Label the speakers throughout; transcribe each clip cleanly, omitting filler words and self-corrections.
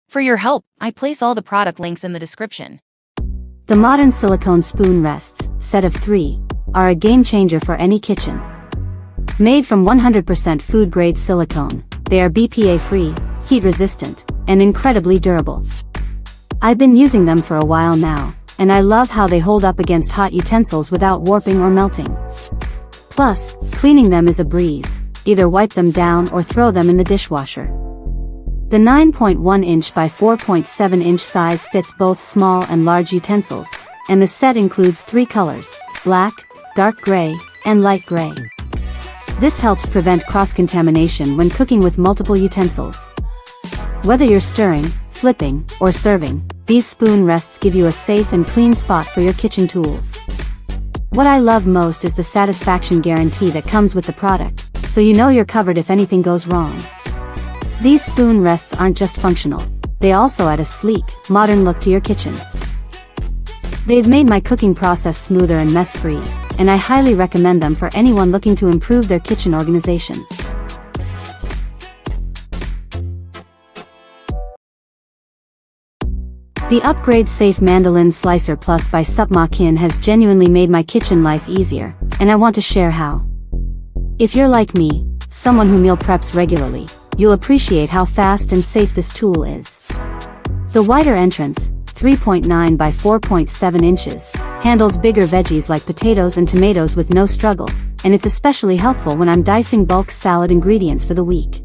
Speaker 1: For your help, I place all the product links in the description.
Speaker 2: The modern silicone spoon rests, set of 3, are a game changer for any kitchen. Made from 100% food-grade silicone, they are BPA-free, heat-resistant, and incredibly durable. I've been using them for a while now, and I love how they hold up against hot utensils without warping or melting. Plus, cleaning them is a breeze. Either wipe them down or throw them in the dishwasher. The 9.1-inch by 4.7-inch size fits both small and large utensils, and the set includes 3 colors: black, dark gray, and light gray. This helps prevent cross-contamination when cooking with multiple utensils. Whether you're stirring, flipping, or serving, these spoon rests give you a safe and clean spot for your kitchen tools. What I love most is the satisfaction guarantee that comes with the product, so you know you're covered if anything goes wrong. These spoon rests aren't just functional, they also add a sleek, modern look to your kitchen. They've made my cooking process smoother and mess-free, and I highly recommend them for anyone looking to improve their kitchen organization. The Upgrade Safe Mandolin Slicer Plus by 𝐓𝐇𝐀𝐍𝐿 has genuinely made my kitchen life easier, and I want to share how. If you're like me, someone who meal preps regularly, you'll appreciate how fast and safe this tool is. The wider entrance, 3.9 by 4.7 inches, handles bigger veggies like potatoes and tomatoes with no struggle, and it's especially helpful when I'm dicing bulk salad ingredients for the week.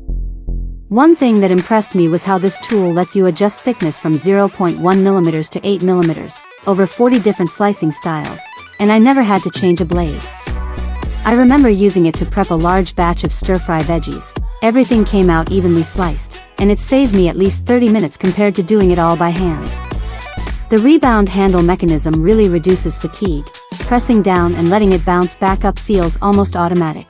Speaker 2: One thing that impressed me was how this tool lets you adjust thickness from 0.1 mm to 8 mm, over 40 different slicing styles, and I never had to change a blade. I remember using it to prep a large batch of stir-fry veggies. Everything came out evenly sliced, and it saved me at least 30 minutes compared to doing it all by hand. The rebound handle mechanism really reduces fatigue. Pressing down and letting it bounce back up feels almost automatic.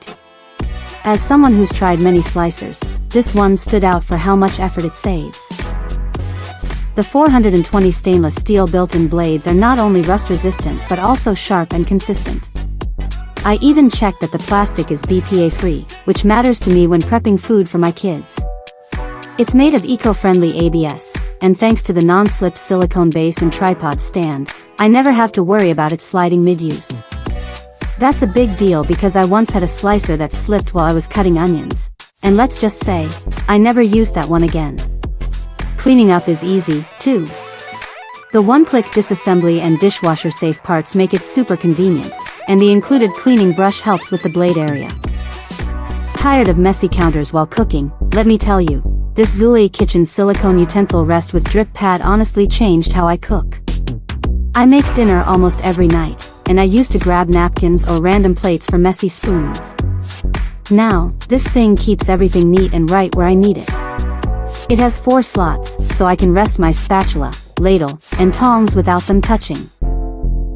Speaker 2: As someone who's tried many slicers, this one stood out for how much effort it saves. The 420 stainless steel built-in blades are not only rust-resistant but also sharp and consistent. I even checked that the plastic is BPA-free, which matters to me when prepping food for my kids. It's made of eco-friendly ABS, and thanks to the non-slip silicone base and tripod stand, I never have to worry about it sliding mid-use. That's a big deal because I once had a slicer that slipped while I was cutting onions, and let's just say, I never used that one again. Cleaning up is easy, too. The one-click disassembly and dishwasher-safe parts make it super convenient, and the included cleaning brush helps with the blade area. Tired of messy counters while cooking? Let me tell you, this 𝐓𝐇𝐀𝐍𝐿𝐒 kitchen silicone utensil rest with drip pad honestly changed how I cook. I make dinner almost every night, and I used to grab napkins or random plates for messy spoons. Now, this thing keeps everything neat and right where I need it. It has 4 slots, so I can rest my spatula, ladle, and tongs without them touching.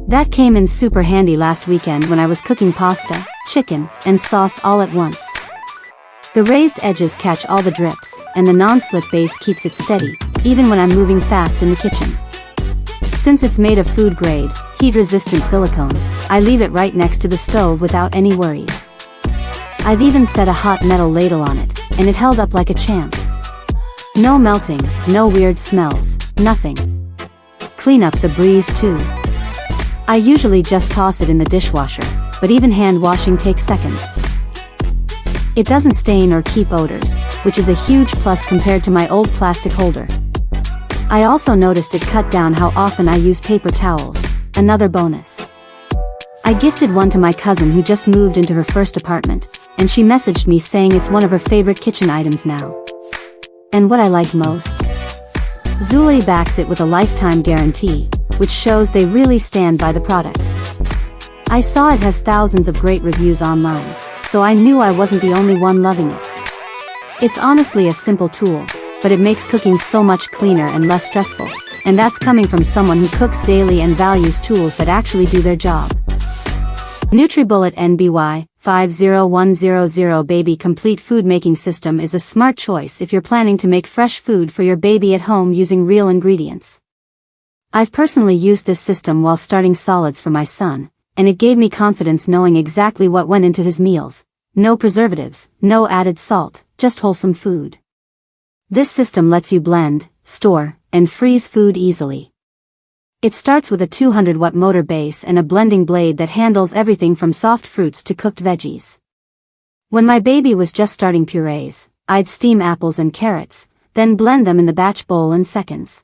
Speaker 2: That came in super handy last weekend when I was cooking pasta, chicken, and sauce all at once. The raised edges catch all the drips, and the non-slip base keeps it steady, even when I'm moving fast in the kitchen. Since it's made of food-grade, heat-resistant silicone, I leave it right next to the stove without any worries. I've even set a hot metal ladle on it, and it held up like a champ. No melting, no weird smells, nothing. Cleanup's a breeze too. I usually just toss it in the dishwasher, but even hand washing takes seconds. It doesn't stain or keep odors, which is a huge plus compared to my old plastic holder. I also noticed it cut down how often I use paper towels, another bonus. I gifted one to my cousin who just moved into her first apartment, and she messaged me saying it's one of her favorite kitchen items now. And what I like most? 𝐓𝐇𝐀𝐍𝐿𝐒 backs it with a lifetime guarantee, which shows they really stand by the product. I saw it has thousands of great reviews online, so I knew I wasn't the only one loving it. It's honestly a simple tool, but it makes cooking so much cleaner and less stressful, and that's coming from someone who cooks daily and values tools that actually do their job. NutriBullet 𝐕𝐈𝐒/50100 Baby Complete Food Making System is a smart choice if you're planning to make fresh food for your baby at home using real ingredients. I've personally used this system while starting solids for my son, and it gave me confidence knowing exactly what went into his meals, no preservatives, no added salt, just wholesome food. This system lets you blend, store, and freeze food easily. It starts with a 200-watt motor base and a blending blade that handles everything from soft fruits to cooked veggies. When my baby was just starting purees, I'd steam apples and carrots, then blend them in the batch bowl in seconds.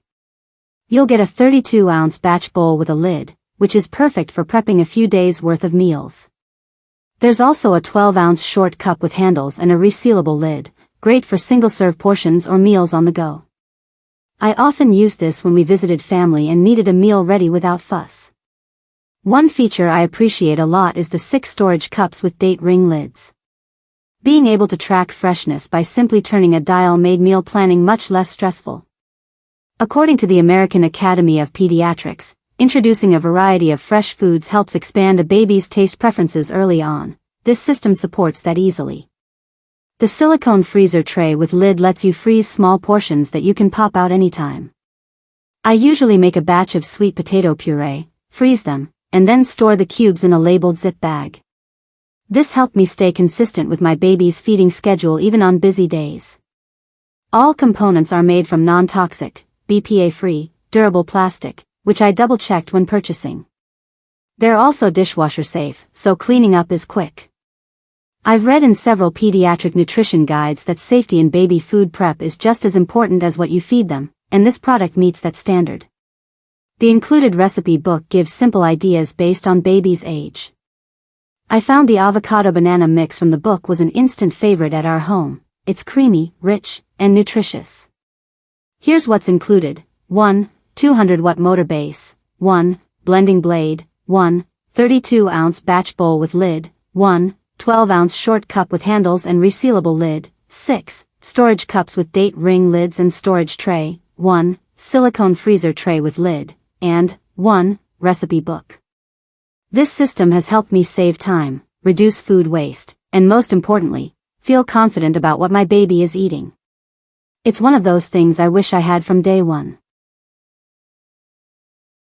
Speaker 2: You'll get a 32-ounce batch bowl with a lid, which is perfect for prepping a few days' worth of meals. There's also a 12-ounce short cup with handles and a resealable lid, great for single-serve portions or meals on the go. I often used this when we visited family and needed a meal ready without fuss. One feature I appreciate a lot is the 6 storage cups with date ring lids. Being able to track freshness by simply turning a dial made meal planning much less stressful. According to the American Academy of Pediatrics, introducing a variety of fresh foods helps expand a baby's taste preferences early on. This system supports that easily. The silicone freezer tray with lid lets you freeze small portions that you can pop out anytime. I usually make a batch of sweet potato puree, freeze them, and then store the cubes in a labeled zip bag. This helped me stay consistent with my baby's feeding schedule even on busy days. All components are made from non-toxic, BPA-free, durable plastic, which I double-checked when purchasing. They're also dishwasher safe, so cleaning up is quick. I've read in several pediatric nutrition guides that safety in baby food prep is just as important as what you feed them, and this product meets that standard. The included recipe book gives simple ideas based on baby's age. I found the avocado banana mix from the book was an instant favorite at our home. It's creamy, rich, and nutritious. Here's what's included: 1 200-watt motor base, 1 blending blade, 1 32-ounce batch bowl with lid, 1 12-ounce short cup with handles and resealable lid, 6 storage cups with date ring lids and storage tray, 1 silicone freezer tray with lid, and 1 recipe book. This system has helped me save time, reduce food waste, and most importantly, feel confident about what my baby is eating. It's one of those things I wish I had from day one.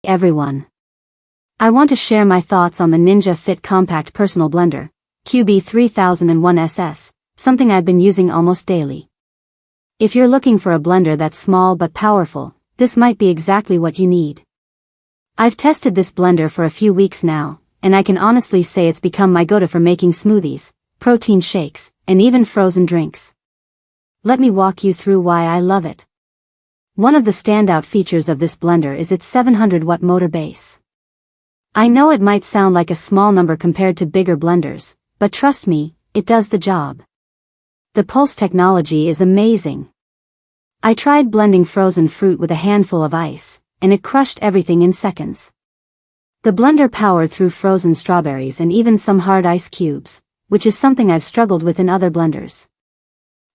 Speaker 2: Everyone. I want to share my thoughts on the Ninja Fit Compact Personal Blender, QB3001SS, something I've been using almost daily. If you're looking for a blender that's small but powerful, this might be exactly what you need. I've tested this blender for a few weeks now, and I can honestly say it's become my go-to for making smoothies, protein shakes, and even frozen drinks. Let me walk you through why I love it. One of the standout features of this blender is its 700-watt motor base. I know it might sound like a small number compared to bigger blenders, but trust me, it does the job. The pulse technology is amazing. I tried blending frozen fruit with a handful of ice, and it crushed everything in seconds. The blender powered through frozen strawberries and even some hard ice cubes, which is something I've struggled with in other blenders.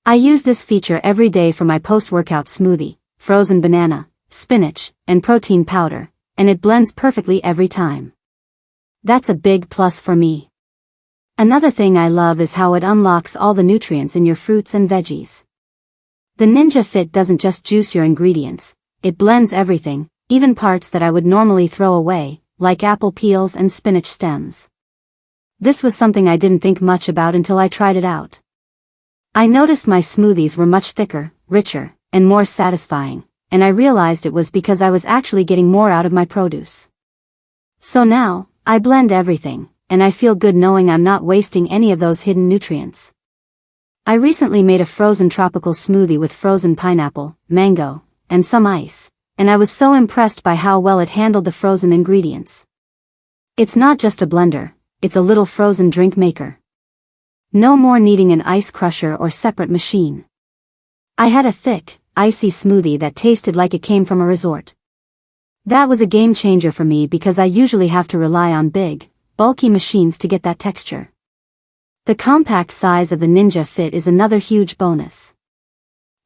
Speaker 2: I use this feature every day for my post-workout smoothie, frozen banana, spinach, and protein powder, and it blends perfectly every time. That's a big plus for me. Another thing I love is how it unlocks all the nutrients in your fruits and veggies. The Ninja Fit doesn't just juice your ingredients, it blends everything, even parts that I would normally throw away, like apple peels and spinach stems. This was something I didn't think much about until I tried it out. I noticed my smoothies were much thicker, richer, and more satisfying, and I realized it was because I was actually getting more out of my produce. So now, I blend everything, and I feel good knowing I'm not wasting any of those hidden nutrients. I recently made a frozen tropical smoothie with frozen pineapple, mango, and some ice, and I was so impressed by how well it handled the frozen ingredients. It's not just a blender, it's a little frozen drink maker. No more needing an ice crusher or separate machine. I had a thick, icy smoothie that tasted like it came from a resort. That was a game changer for me because I usually have to rely on big, bulky machines to get that texture. The compact size of the Ninja Fit is another huge bonus.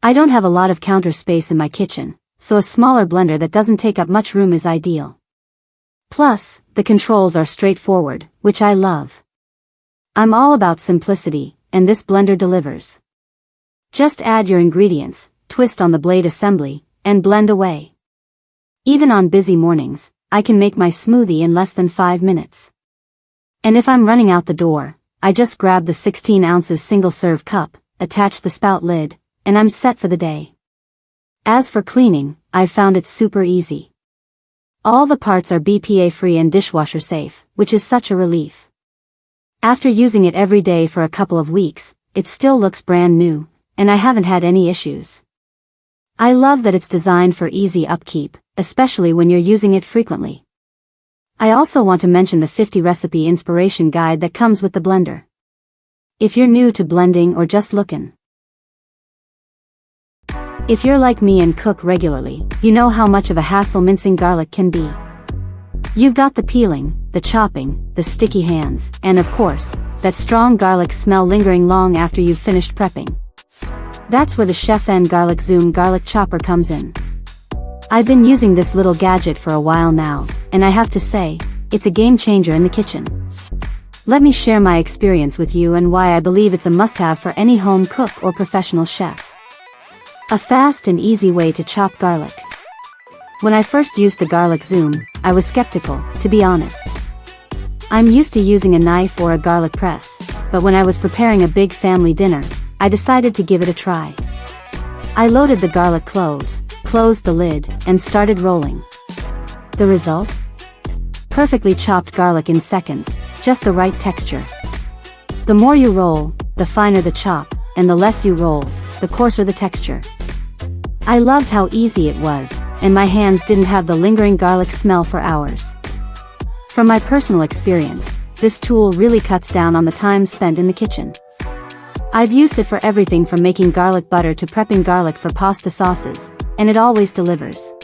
Speaker 2: I don't have a lot of counter space in my kitchen, so a smaller blender that doesn't take up much room is ideal. Plus, the controls are straightforward, which I love. I'm all about simplicity, and this blender delivers. Just add your ingredients, twist on the blade assembly, and blend away. Even on busy mornings, I can make my smoothie in less than 5 minutes. And if I'm running out the door, I just grab the 16 ounces single-serve cup, attach the spout lid, and I'm set for the day. As for cleaning, I've found it super easy. All the parts are BPA-free and dishwasher safe, which is such a relief. After using it every day for a couple of weeks, it still looks brand new, and I haven't had any issues. I love that it's designed for easy upkeep, especially when you're using it frequently. I also want to mention the 50 recipe inspiration guide that comes with the blender. If you're new to blending or just looking. If you're like me and cook regularly, you know how much of a hassle mincing garlic can be. You've got the peeling, the chopping, the sticky hands, and of course, that strong garlic smell lingering long after you've finished prepping. That's where the 𝐓𝐇𝐀𝐍𝐿 garlic chopper comes in. I've been using this little gadget for a while now, and I have to say, it's a game changer in the kitchen. Let me share my experience with you and why I believe it's a must-have for any home cook or professional chef. A fast and easy way to chop garlic. When I first used the 𝐓𝐇𝐀𝐍𝐿, I was skeptical, to be honest. I'm used to using a knife or a garlic press, but when I was preparing a big family dinner, I decided to give it a try. I loaded the garlic cloves, closed the lid, and started rolling. The result? Perfectly chopped garlic in seconds, just the right texture. The more you roll, the finer the chop, and the less you roll, the coarser the texture. I loved how easy it was, and my hands didn't have the lingering garlic smell for hours. From my personal experience, this tool really cuts down on the time spent in the kitchen. I've used it for everything from making garlic butter to prepping garlic for pasta sauces, and it always delivers.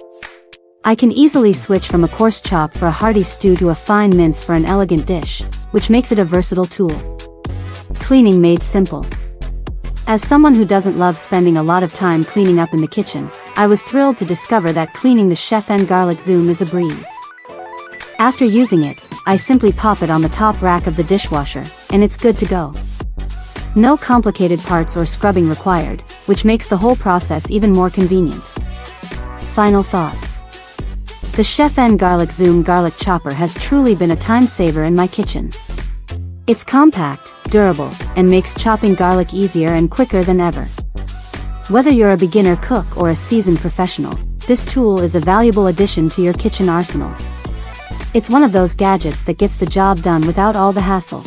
Speaker 2: I can easily switch from a coarse chop for a hearty stew to a fine mince for an elegant dish, which makes it a versatile tool. Cleaning made simple. As someone who doesn't love spending a lot of time cleaning up in the kitchen, I was thrilled to discover that cleaning the 𝐓𝐇𝐀𝐍𝐿 is a breeze. After using it, I simply pop it on the top rack of the dishwasher, and it's good to go. No complicated parts or scrubbing required, which makes the whole process even more convenient. Final thoughts. The 𝐓𝐇𝐀𝐍𝐿 garlic chopper has truly been a time saver in my kitchen. It's compact, durable, and makes chopping garlic easier and quicker than ever. Whether you're a beginner cook or a seasoned professional, this tool is a valuable addition to your kitchen arsenal. It's one of those gadgets that gets the job done without all the hassle.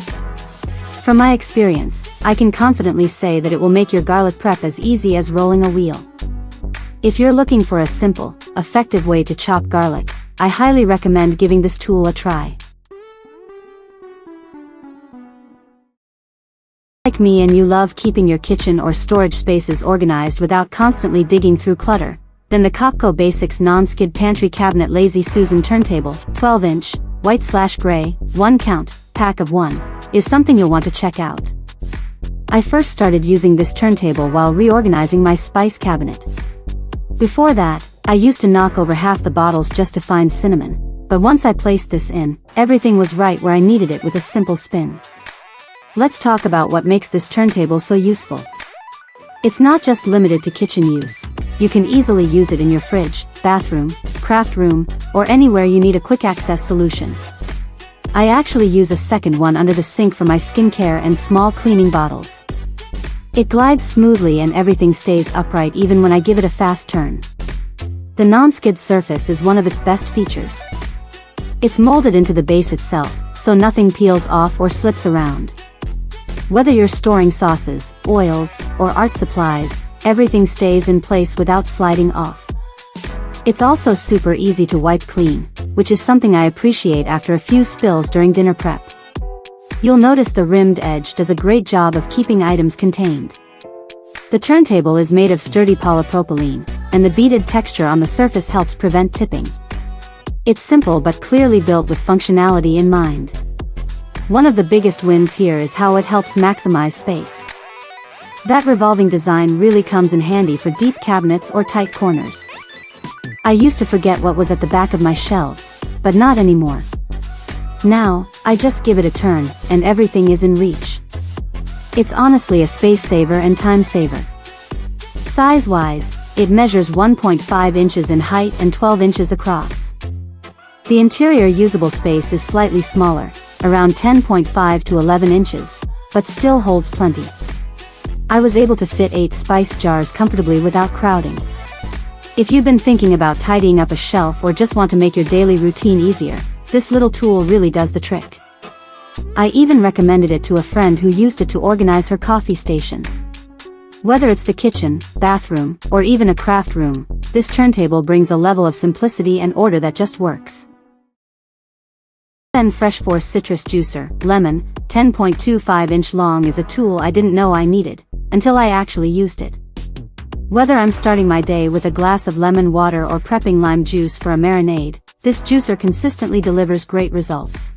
Speaker 2: From my experience, I can confidently say that it will make your garlic prep as easy as rolling a wheel. If you're looking for a simple, effective way to chop garlic, I highly recommend giving this tool a try. Like me and you love keeping your kitchen or storage spaces organized without constantly digging through clutter, then the 𝐓𝐇𝐀𝐍𝐿 Basics Non-Skid Pantry Cabinet Lazy Susan Turntable, 12-inch, white/gray, 1-count, pack of 1, is something you'll want to check out. I first started using this turntable while reorganizing my spice cabinet. Before that, I used to knock over half the bottles just to find cinnamon, but once I placed this in, everything was right where I needed it with a simple spin. Let's talk about what makes this turntable so useful. It's not just limited to kitchen use. You can easily use it in your fridge, bathroom, craft room, or anywhere you need a quick access solution. I actually use a second one under the sink for my skincare and small cleaning bottles. It glides smoothly and everything stays upright even when I give it a fast turn. The non-skid surface is one of its best features. It's molded into the base itself, so nothing peels off or slips around. Whether you're storing sauces, oils, or art supplies, everything stays in place without sliding off. It's also super easy to wipe clean, which is something I appreciate after a few spills during dinner prep. You'll notice the rimmed edge does a great job of keeping items contained. The turntable is made of sturdy polypropylene, and the beaded texture on the surface helps prevent tipping. It's simple but clearly built with functionality in mind. One of the biggest wins here is how it helps maximize space. That revolving design really comes in handy for deep cabinets or tight corners. I used to forget what was at the back of my shelves, but not anymore. Now, I just give it a turn, and everything is in reach. It's honestly a space saver and time saver. Size-wise, it measures 1.5 inches in height and 12 inches across. The interior usable space is slightly smaller, around 10.5 to 11 inches, but still holds plenty. I was able to fit 8 spice jars comfortably without crowding. If you've been thinking about tidying up a shelf or just want to make your daily routine easier, this little tool really does the trick. I even recommended it to a friend who used it to organize her coffee station. Whether it's the kitchen, bathroom, or even a craft room, this turntable brings a level of simplicity and order that just works. Fresh Force Citrus Juicer, Lemon, 10.25-inch long is a tool I didn't know I needed, until I actually used it. Whether I'm starting my day with a glass of lemon water or prepping lime juice for a marinade, this juicer consistently delivers great results.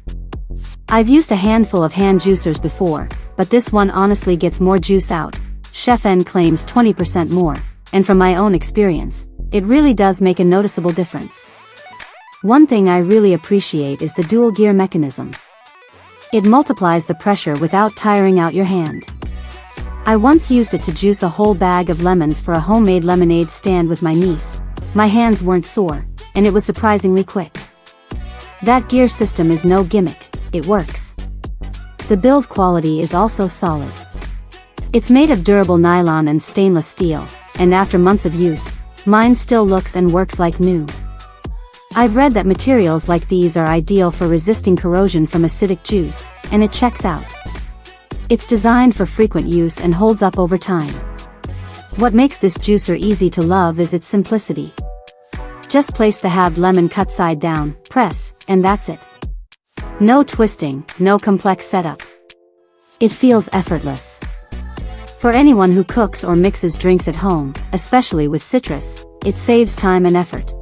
Speaker 2: I've used a handful of hand juicers before, but this one honestly gets more juice out. 𝐓𝐇𝐀𝐍𝐶 claims 20% more, and from my own experience, it really does make a noticeable difference. One thing I really appreciate is the dual gear mechanism. It multiplies the pressure without tiring out your hand. I once used it to juice a whole bag of lemons for a homemade lemonade stand with my niece. My hands weren't sore, and it was surprisingly quick. That gear system is no gimmick, it works. The build quality is also solid. It's made of durable nylon and stainless steel, and after months of use, mine still looks and works like new. I've read that materials like these are ideal for resisting corrosion from acidic juice, and it checks out. It's designed for frequent use and holds up over time. What makes this juicer easy to love is its simplicity. Just place the halved lemon cut side down, press, and that's it. No twisting, no complex setup. It feels effortless. For anyone who cooks or mixes drinks at home, especially with citrus, it saves time and effort.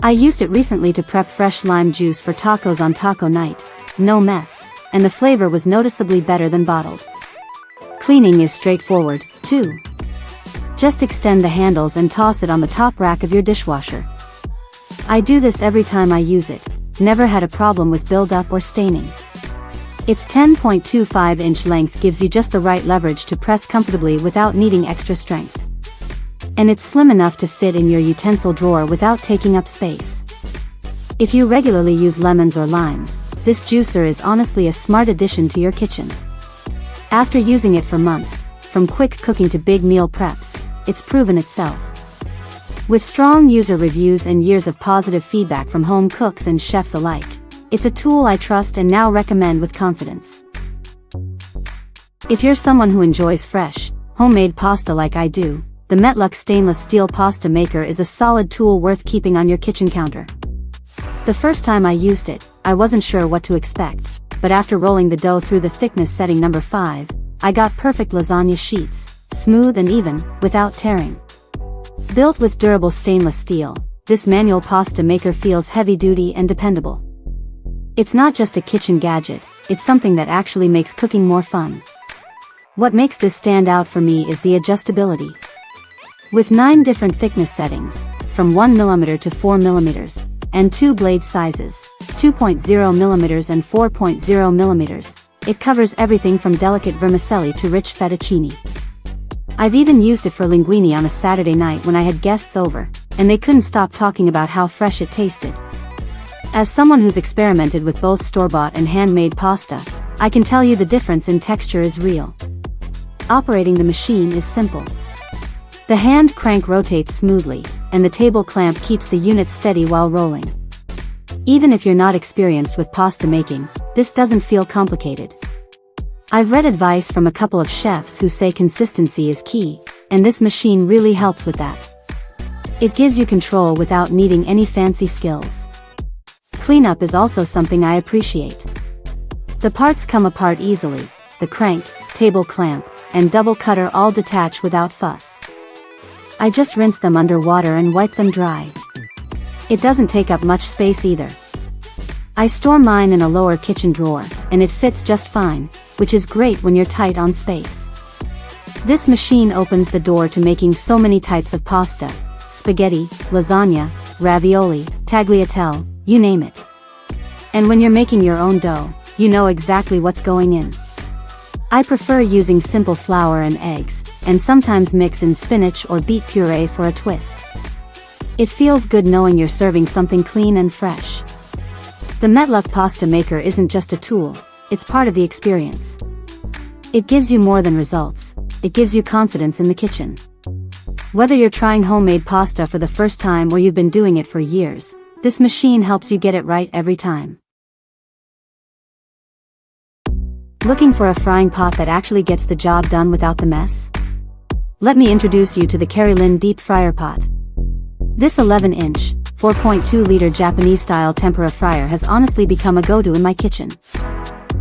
Speaker 2: I used it recently to prep fresh lime juice for tacos on taco night. No mess, and the flavor was noticeably better than bottled. Cleaning is straightforward, too. Just extend the handles and toss it on the top rack of your dishwasher. I do this every time I use it, never had a problem with buildup or staining. Its 10.25-inch length gives you just the right leverage to press comfortably without needing extra strength. And it's slim enough to fit in your utensil drawer without taking up space. If you regularly use lemons or limes, this juicer is honestly a smart addition to your kitchen. After using it for months, from quick cooking to big meal preps, it's proven itself. With strong user reviews and years of positive feedback from home cooks and chefs alike, it's a tool I trust and now recommend with confidence. If you're someone who enjoys fresh, homemade pasta like I do, the 𝐓𝐇𝐀𝐍𝐶 stainless steel pasta maker is a solid tool worth keeping on your kitchen counter. The first time I used it, I wasn't sure what to expect, but after rolling the dough through the thickness setting number 5, I got perfect lasagna sheets, smooth and even, without tearing. Built with durable stainless steel, this manual pasta maker feels heavy-duty and dependable. It's not just a kitchen gadget, it's something that actually makes cooking more fun. What makes this stand out for me is the adjustability. With 9 different thickness settings, from 1mm to 4mm, and 2 blade sizes, 2.0mm and 4.0mm, it covers everything from delicate vermicelli to rich fettuccine. I've even used it for linguine on a Saturday night when I had guests over, and they couldn't stop talking about how fresh it tasted. As someone who's experimented with both store-bought and handmade pasta, I can tell you the difference in texture is real. Operating the machine is simple. The hand crank rotates smoothly, and the table clamp keeps the unit steady while rolling. Even if you're not experienced with pasta making, this doesn't feel complicated. I've read advice from a couple of chefs who say consistency is key, and this machine really helps with that. It gives you control without needing any fancy skills. Cleanup is also something I appreciate. The parts come apart easily, the crank, table clamp, and double cutter all detach without fuss. I just rinse them under water and wipe them dry. It doesn't take up much space either. I store mine in a lower kitchen drawer, and it fits just fine, which is great when you're tight on space. This machine opens the door to making so many types of pasta: spaghetti, lasagna, ravioli, tagliatelle, you name it. And when you're making your own dough, you know exactly what's going in. I prefer using simple flour and eggs, and sometimes mix in spinach or beet puree for a twist. It feels good knowing you're serving something clean and fresh. The 𝐓𝐇𝐀𝐍𝐶 pasta maker isn't just a tool, it's part of the experience. It gives you more than results, it gives you confidence in the kitchen. Whether you're trying homemade pasta for the first time or you've been doing it for years, this machine helps you get it right every time. Looking for a frying pot that actually gets the job done without the mess? Let me introduce you to the 𝐓𝐇𝐀𝐍𝐶 deep fryer pot. This 11-inch, 4.2-liter Japanese-style tempura fryer has honestly become a go-to in my kitchen.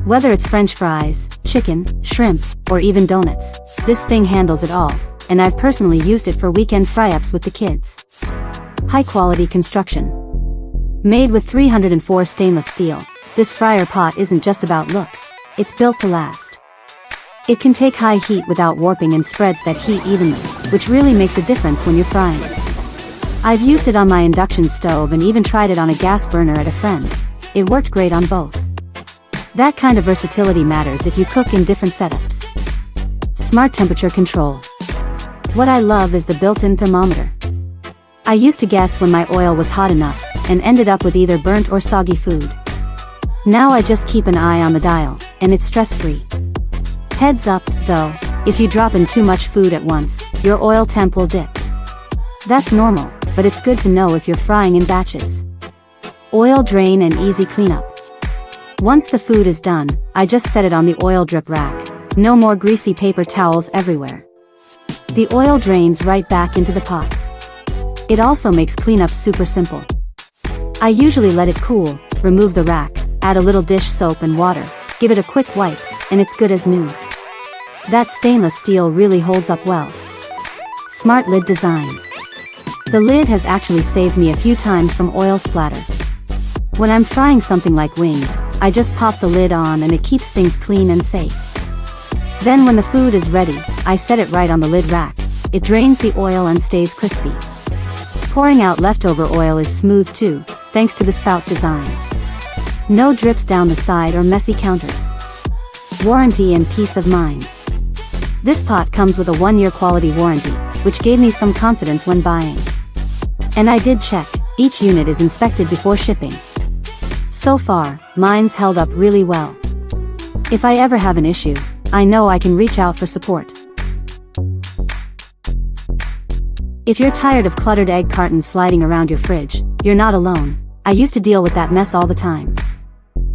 Speaker 2: Whether it's French fries, chicken, shrimp, or even donuts, this thing handles it all, and I've personally used it for weekend fry-ups with the kids. High-quality construction. Made with 304 stainless steel, this fryer pot isn't just about looks, it's built to last. It can take high heat without warping and spreads that heat evenly, which really makes a difference when you're frying. I've used it on my induction stove and even tried it on a gas burner at a friend's. It worked great on both. That kind of versatility matters if you cook in different setups. Smart temperature control. What I love is the built-in thermometer. I used to guess when my oil was hot enough, and ended up with either burnt or soggy food. Now I just keep an eye on the dial, and it's stress-free. Heads up, though, if you drop in too much food at once, your oil temp will dip. That's normal, but it's good to know if you're frying in batches. Oil drain and easy cleanup. Once the food is done, I just set it on the oil drip rack. No more greasy paper towels everywhere. The oil drains right back into the pot. It also makes cleanup super simple. I usually let it cool, remove the rack, add a little dish soap and water, give it a quick wipe, and it's good as new. That stainless steel really holds up well. Smart lid design. The lid has actually saved me a few times from oil splatter. When I'm frying something like wings, I just pop the lid on and it keeps things clean and safe. Then when the food is ready, I set it right on the lid rack. It drains the oil and stays crispy. Pouring out leftover oil is smooth too, thanks to the spout design. No drips down the side or messy counters. Warranty and peace of mind. This pot comes with a 1-year quality warranty, which gave me some confidence when buying. And I did check, each unit is inspected before shipping. So far, mine's held up really well. If I ever have an issue, I know I can reach out for support. If you're tired of cluttered egg cartons sliding around your fridge, you're not alone. I used to deal with that mess all the time.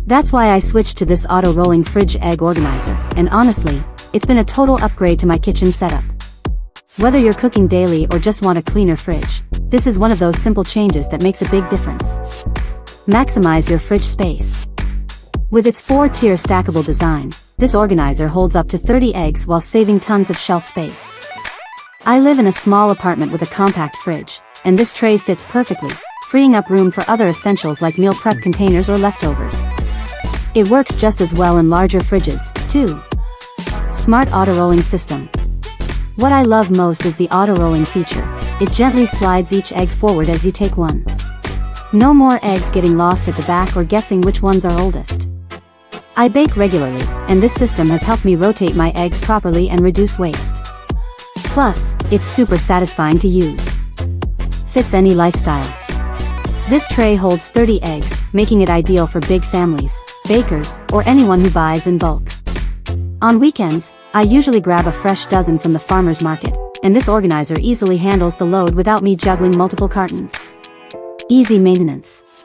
Speaker 2: That's why I switched to this auto-rolling fridge egg organizer, and honestly, it's been a total upgrade to my kitchen setup. Whether you're cooking daily or just want a cleaner fridge, this is one of those simple changes that makes a big difference. Maximize your fridge space. With its 4-tier stackable design, this organizer holds up to 30 eggs while saving tons of shelf space. I live in a small apartment with a compact fridge, and this tray fits perfectly, freeing up room for other essentials like meal prep containers or leftovers. It works just as well in larger fridges, too. Smart auto-rolling system. What I love most is the auto-rolling feature. It gently slides each egg forward as you take one. No more eggs getting lost at the back or guessing which ones are oldest. I bake regularly, and this system has helped me rotate my eggs properly and reduce waste. Plus, it's super satisfying to use. Fits any lifestyle. This tray holds 30 eggs, making it ideal for big families, bakers, or anyone who buys in bulk. On weekends, I usually grab a fresh dozen from the farmer's market, and this organizer easily handles the load without me juggling multiple cartons. Easy maintenance.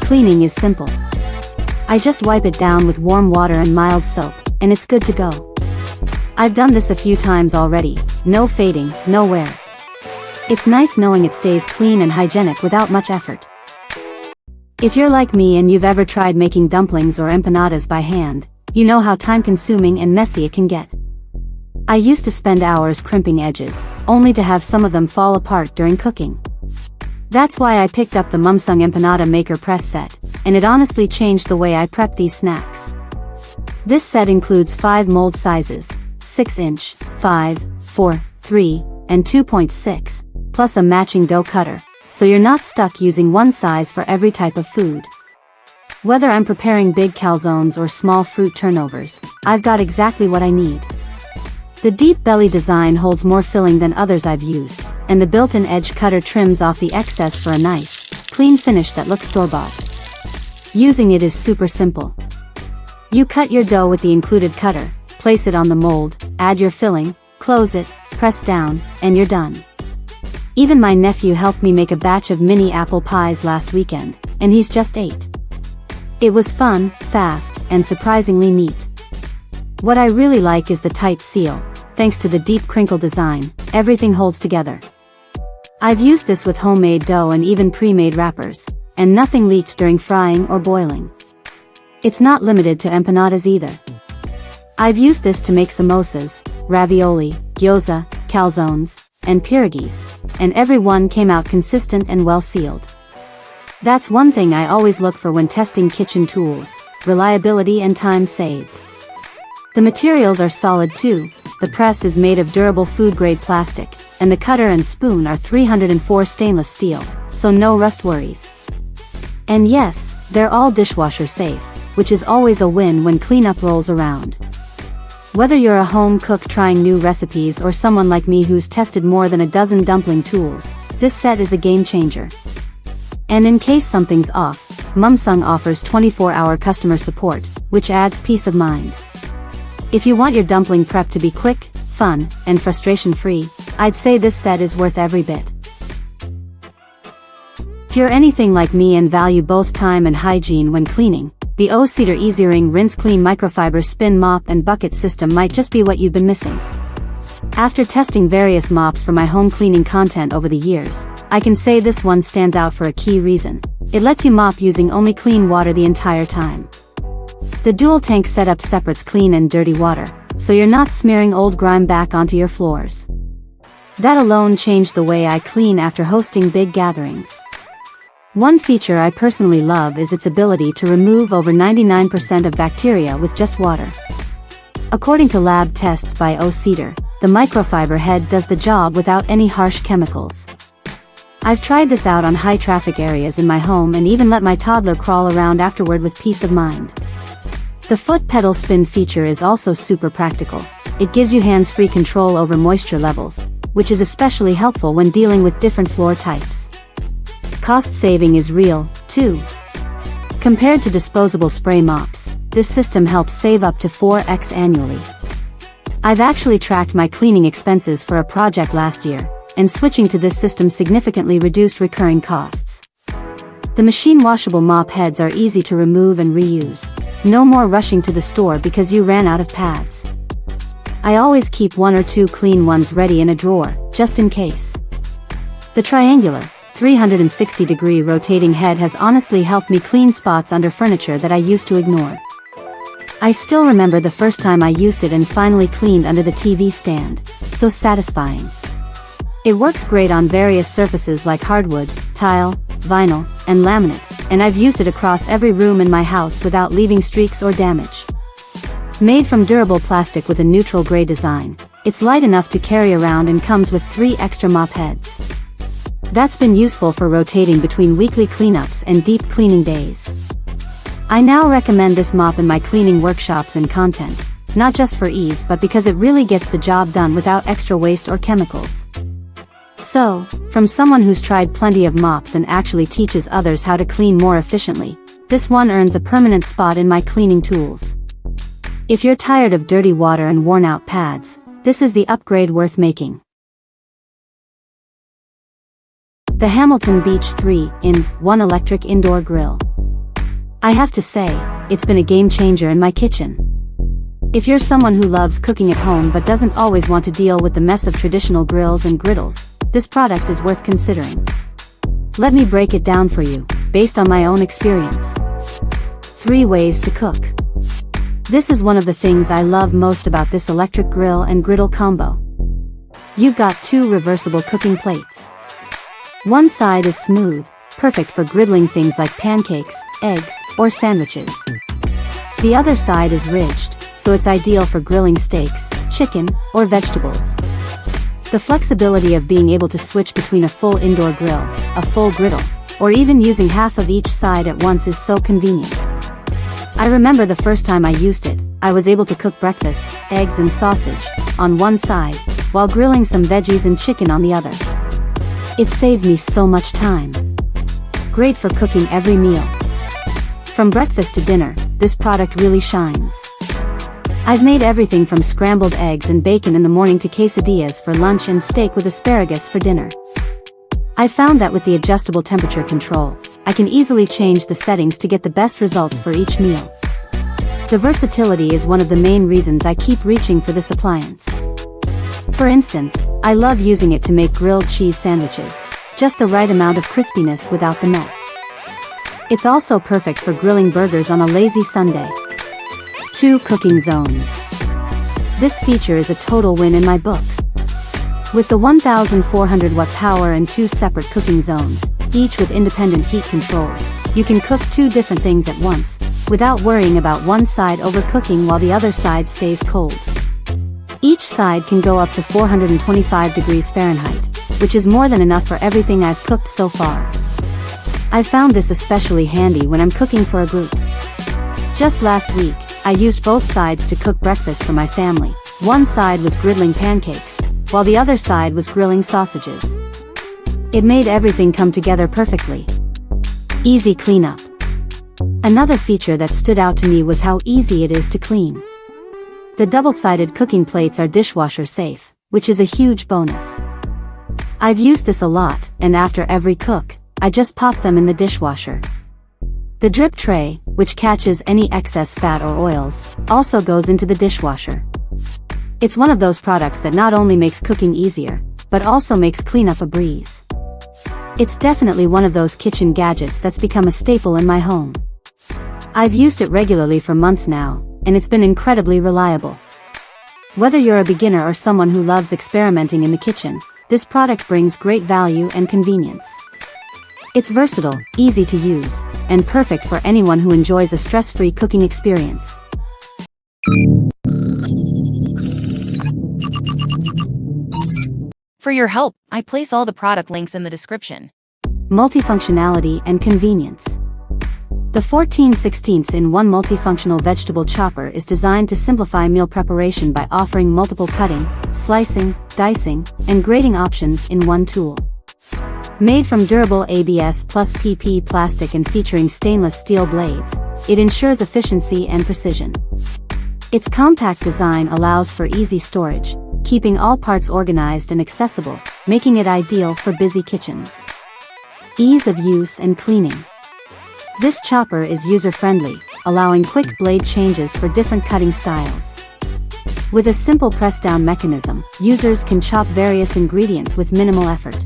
Speaker 2: Cleaning is simple. I just wipe it down with warm water and mild soap, and it's good to go. I've done this a few times already, no fading, no wear. It's nice knowing it stays clean and hygienic without much effort. If you're like me and you've ever tried making dumplings or empanadas by hand, you know how time-consuming and messy it can get. I used to spend hours crimping edges, only to have some of them fall apart during cooking. That's why I picked up the Mumsung Empanada Maker Press set, and it honestly changed the way I prep these snacks. This set includes 5 mold sizes, 6-inch, 5, 4, 3, and 2.6, plus a matching dough cutter, so you're not stuck using one size for every type of food. Whether I'm preparing big calzones or small fruit turnovers, I've got exactly what I need. The deep belly design holds more filling than others I've used, and the built-in edge cutter trims off the excess for a nice, clean finish that looks store-bought. Using it is super simple. You cut your dough with the included cutter, place it on the mold, add your filling, close it, press down, and you're done. Even my nephew helped me make a batch of mini apple pies last weekend, and he's just 8. It was fun, fast, and surprisingly neat. What I really like is the tight seal. Thanks to the deep crinkle design, everything holds together. I've used this with homemade dough and even pre-made wrappers, and nothing leaked during frying or boiling. It's not limited to empanadas either. I've used this to make samosas, ravioli, gyoza, calzones, and pierogies, and every one came out consistent and well sealed. That's one thing I always look for when testing kitchen tools: reliability and time saved. The materials are solid too. The press is made of durable food-grade plastic, and the cutter and spoon are 304 stainless steel, so no rust worries. And yes, they're all dishwasher safe, which is always a win when cleanup rolls around. Whether you're a home cook trying new recipes or someone like me who's tested more than a dozen dumpling tools, this set is a game changer. And in case something's off, Mumsung offers 24-hour customer support, which adds peace of mind. If you want your dumpling prep to be quick, fun, and frustration-free, I'd say this set is worth every bit. If you're anything like me and value both time and hygiene when cleaning, the 𝐓𝐇𝐀𝐍𝐶 Ring Rinse Clean Microfiber Spin Mop and Bucket System might just be what you've been missing. After testing various mops for my home cleaning content over the years, I can say this one stands out for a key reason. It lets you mop using only clean water the entire time. The dual tank setup separates clean and dirty water, so you're not smearing old grime back onto your floors. That alone changed the way I clean after hosting big gatherings. One feature I personally love is its ability to remove over 99% of bacteria with just water. According to lab tests by 𝐓𝐇𝐀𝐀𝐍𝐶, the microfiber head does the job without any harsh chemicals. I've tried this out on high traffic areas in my home and even let my toddler crawl around afterward with peace of mind. The foot pedal spin feature is also super practical. It gives you hands-free control over moisture levels, which is especially helpful when dealing with different floor types. Cost saving is real, too. Compared to disposable spray mops, this system helps save up to 4x annually. I've actually tracked my cleaning expenses for a project last year, and switching to this system significantly reduced recurring costs. The machine washable mop heads are easy to remove and reuse. No more rushing to the store because you ran out of pads. I always keep 1 or 2 clean ones ready in a drawer, just in case. The triangular, 360-degree rotating head has honestly helped me clean spots under furniture that I used to ignore. I still remember the first time I used it and finally cleaned under the TV stand. So satisfying. It works great on various surfaces like hardwood, tile, vinyl, and laminate, and I've used it across every room in my house without leaving streaks or damage. Made from durable plastic with a neutral gray design, it's light enough to carry around and comes with 3 extra mop heads. That's been useful for rotating between weekly cleanups and deep cleaning days. I now recommend this mop in my cleaning workshops and content, not just for ease but because it really gets the job done without extra waste or chemicals. So, from someone who's tried plenty of mops and actually teaches others how to clean more efficiently, this one earns a permanent spot in my cleaning tools. If you're tired of dirty water and worn-out pads, this is the upgrade worth making. The Hamilton Beach 3-in-1 Electric Indoor Grill. I have to say, it's been a game changer in my kitchen. If you're someone who loves cooking at home but doesn't always want to deal with the mess of traditional grills and griddles, this product is worth considering. Let me break it down for you, based on my own experience. 3 ways to cook. This is one of the things I love most about this electric grill and griddle combo. You've got 2 reversible cooking plates. One side is smooth, perfect for griddling things like pancakes, eggs, or sandwiches. The other side is ridged, so it's ideal for grilling steaks, chicken, or vegetables. The flexibility of being able to switch between a full indoor grill, a full griddle, or even using half of each side at once is so convenient. I remember the first time I used it, I was able to cook breakfast, eggs and sausage, on one side, while grilling some veggies and chicken on the other. It saved me so much time. Great for cooking every meal. From breakfast to dinner, this product really shines. I've made everything from scrambled eggs and bacon in the morning to quesadillas for lunch and steak with asparagus for dinner. I found that with the adjustable temperature control, I can easily change the settings to get the best results for each meal. The versatility is one of the main reasons I keep reaching for this appliance. For instance, I love using it to make grilled cheese sandwiches, just the right amount of crispiness without the mess. It's also perfect for grilling burgers on a lazy Sunday. 2 cooking zones. This feature is a total win in my book. With the 1400 watt power and 2 separate cooking zones, each with independent heat controls, you can cook 2 different things at once, without worrying about one side overcooking while the other side stays cold. Each side can go up to 425 degrees Fahrenheit, which is more than enough for everything I've cooked so far. I've found this especially handy when I'm cooking for a group. Just last week, I used both sides to cook breakfast for my family. One side was griddling pancakes, while the other side was grilling sausages. It made everything come together perfectly. Easy cleanup. Another feature that stood out to me was how easy it is to clean. The double-sided cooking plates are dishwasher safe, which is a huge bonus. I've used this a lot, and after every cook, I just pop them in the dishwasher. The drip tray, which catches any excess fat or oils, also goes into the dishwasher. It's one of those products that not only makes cooking easier, but also makes cleanup a breeze. It's definitely one of those kitchen gadgets that's become a staple in my home. I've used it regularly for months now, and it's been incredibly reliable. Whether you're a beginner or someone who loves experimenting in the kitchen, this product brings great value and convenience. It's versatile, easy to use, and perfect for anyone who enjoys a stress-free cooking experience.
Speaker 1: For your help, I place all the product links in the description.
Speaker 2: Multifunctionality and convenience. The 14/16-in-1 multifunctional vegetable chopper is designed to simplify meal preparation by offering multiple cutting, slicing, dicing, and grating options in one tool. Made from durable ABS plus PP plastic and featuring stainless steel blades, it ensures efficiency and precision. Its compact design allows for easy storage, keeping all parts organized and accessible, making it ideal for busy kitchens. Ease of use and cleaning. This chopper is user-friendly, allowing quick blade changes for different cutting styles. With a simple press-down mechanism, users can chop various ingredients with minimal effort.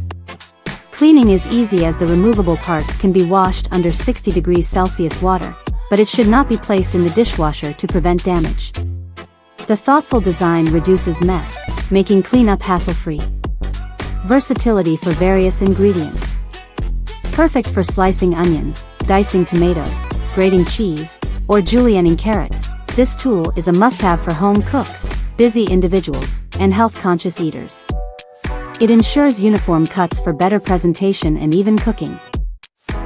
Speaker 2: Cleaning is easy as the removable parts can be washed under 60 degrees Celsius water, but it should not be placed in the dishwasher to prevent damage. The thoughtful design reduces mess, making cleanup hassle-free. Versatility for various ingredients. Perfect for slicing onions, dicing tomatoes, grating cheese, or julienning carrots, this tool is a must-have for home cooks, busy individuals, and health-conscious eaters. It ensures uniform cuts for better presentation and even cooking.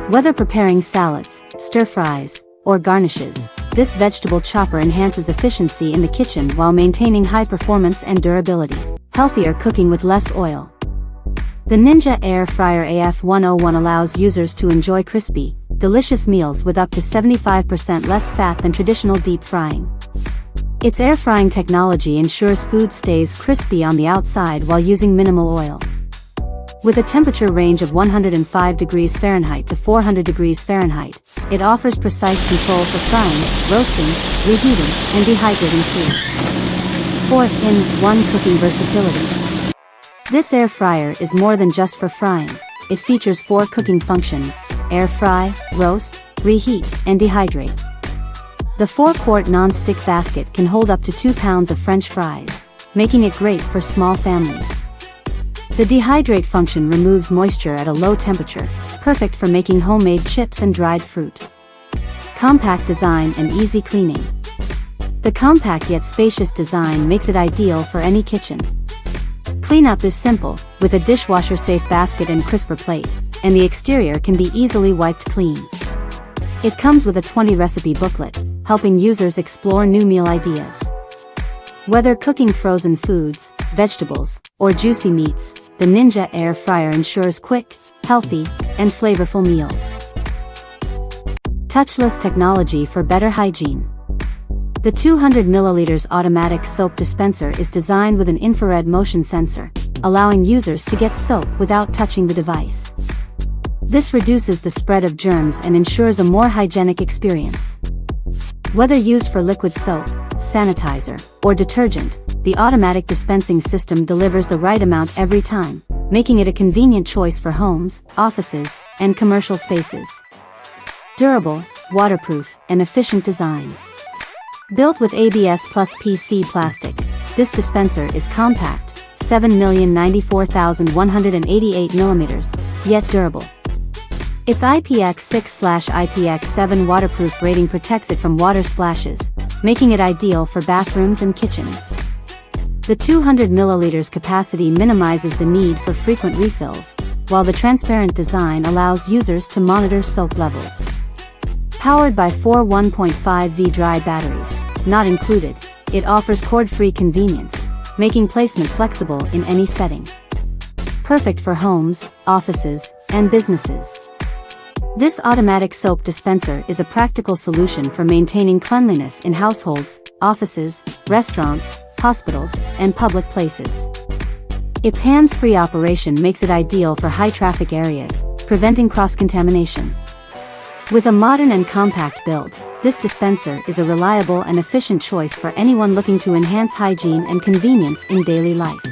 Speaker 2: Whether preparing salads, stir-fries, or garnishes, this vegetable chopper enhances efficiency in the kitchen while maintaining high performance and durability. Healthier cooking with less oil. The Ninja Air Fryer AF101 allows users to enjoy crispy, delicious meals with up to 75% less fat than traditional deep frying. Its air frying technology ensures food stays crispy on the outside while using minimal oil. With a temperature range of 105 degrees Fahrenheit to 400 degrees Fahrenheit, it offers precise control for frying, roasting, reheating, and dehydrating food. 4-in-1 cooking versatility. This air fryer is more than just for frying. It features 4 cooking functions: air fry, roast, reheat, and dehydrate. The 4-quart non-stick basket can hold up to 2 pounds of French fries, making it great for small families. The dehydrate function removes moisture at a low temperature, perfect for making homemade chips and dried fruit. Compact design and easy cleaning. The compact yet spacious design makes it ideal for any kitchen. Cleanup is simple, with a dishwasher-safe basket and crisper plate, and the exterior can be easily wiped clean. It comes with a 20-recipe booklet, helping users explore new meal ideas. Whether cooking frozen foods, vegetables, or juicy meats, the Ninja Air Fryer ensures quick, healthy, and flavorful meals. Touchless technology for better hygiene. The 200 ml automatic soap dispenser is designed with an infrared motion sensor, allowing users to get soap without touching the device. This reduces the spread of germs and ensures a more hygienic experience. Whether used for liquid soap, sanitizer, or detergent, the automatic dispensing system delivers the right amount every time, making it a convenient choice for homes, offices, and commercial spaces. Durable, waterproof, and efficient design. Built with ABS plus PC plastic, this dispenser is compact, 7,094,188 mm, yet durable. Its IPX6/IPX7 waterproof rating protects it from water splashes, making it ideal for bathrooms and kitchens. The 200 ml capacity minimizes the need for frequent refills, while the transparent design allows users to monitor soap levels. Powered by 4 1.5V dry batteries, not included, it offers cord-free convenience, making placement flexible in any setting. Perfect for homes, offices, and businesses. This automatic soap dispenser is a practical solution for maintaining cleanliness in households, offices, restaurants, hospitals, and public places. Its hands-free operation makes it ideal for high-traffic areas, preventing cross-contamination. With a modern and compact build, this dispenser is a reliable and efficient choice for anyone looking to enhance hygiene and convenience in daily life.